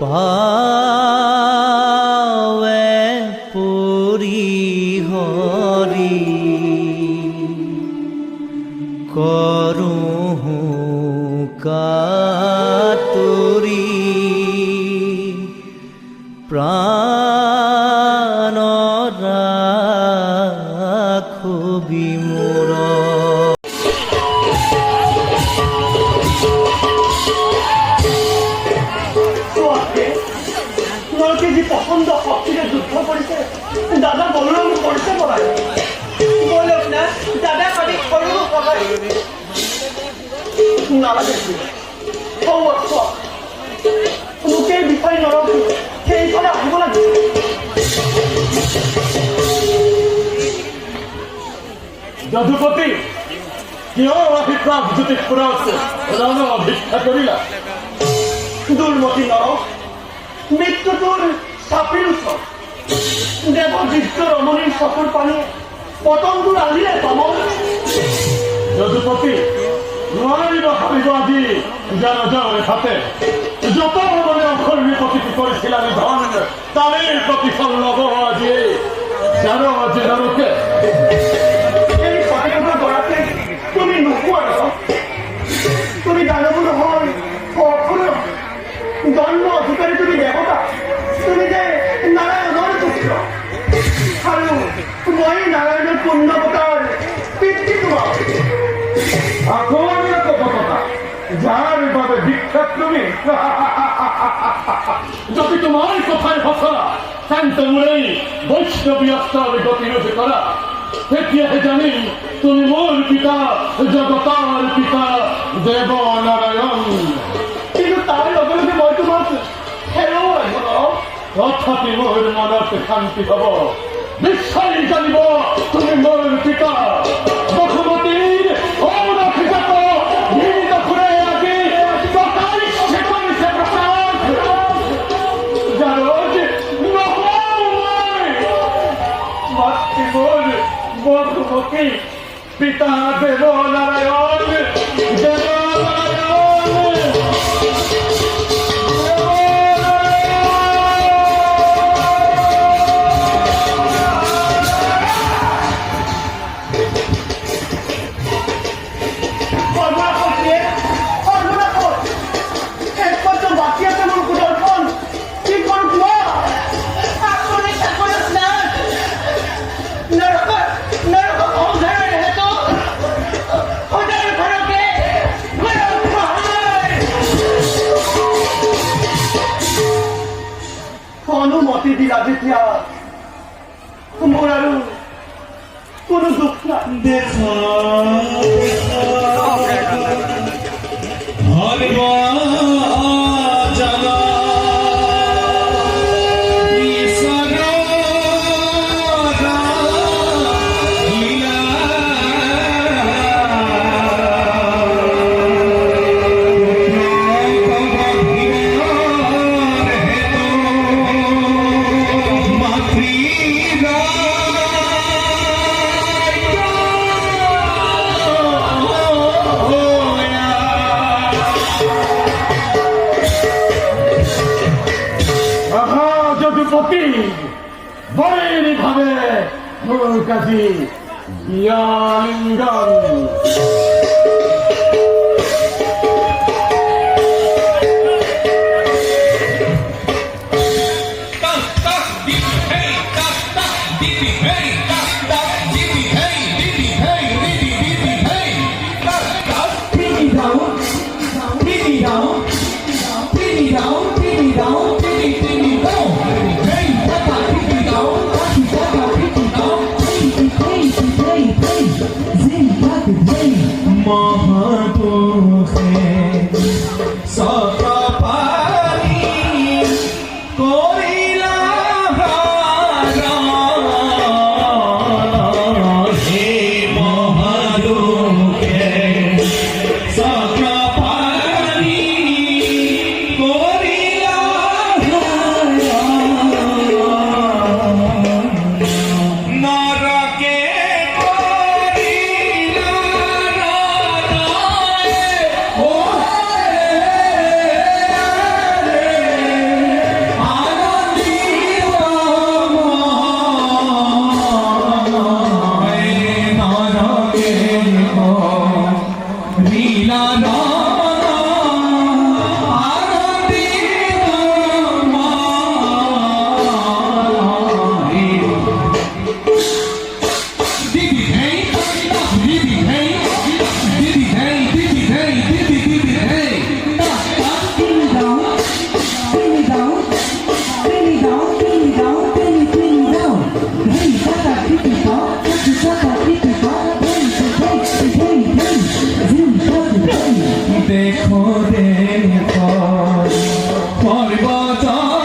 পাৱে পুৰি হৰি কৰোঁ কাতুৰি প্ৰাণ ৰাখবি মোৰ। তোমাকে যে পছন্দ শক্তিকে যুদ্ধ করেছে দাদা বলরাম করতে পারে বলো না দাদা কবি করবো কবে নালাগে লোকের বিষয় নরক সেইখানে আহিব লাগে। যদুপতি কিয় অভিপ্রাপ জ্যোতিষপুরক রণ ভিক্ষা করিলা? দুর্মতি নরক মৃত্যুটোর সাপের উৎসব দেবদৃত্য রমণীর সকল পানি পতঙ্গুর আলিলে পামল। যদুপতি নোৱাৰিব ভাবিব আজি পূজাৰ অজৰে হাতে যত মানে অক্ষৰ বিপত্তি কৰিছিল আমি ধন তাৰে প্ৰতিফল ল'ব আজি যাৰ আজি নৰকে এই সতৰ্ক কৰাতে তুমি নোপোৱা ন? তুমি দানৱৰ হয় অক্ষৰ জন্ম অধিকারী তুমি দেবতা, তুমি যে নারায়ণের পুত্র আৰু মই নারায়ণের পুণ্যবতার পিতৃ তোমার। আকৌ আমি একটা কথা যার বাবে বিখ্যাত তুমি যদি তোমার কথায় ভাষা শান্ত মূলেই বৈষ্ণবী অস্ত্র গতিরোধ করা তেতিয়াহে জানি তুমি মোর পিতা জগতার পিতা দেব নারায়ণ। কিন্তু তার লগে লগে মই তোমাক হেৰাব লাগিব ন? তথাপি মোৰ মনত শান্তি হব নিশ্চয় জানিব তুমি মোৰ পিতা বসুমতীৰ অনাথিজাত নিজ ঘূৰে আজি প্ৰকাশ্যে কৰিছে প্ৰকাশ যাৰজ নহওঁ মই মাতৃ মোৰ বসুমতী পিতা দেৱ নাৰায়ণ দেৱ অনুমতি দিলা যেতিয়া মোৰ আৰু কোনো দুখ নাই। দেখা বরের ভাবে মোর কাছে বিয়ালিঙ্গন Hey! Ah!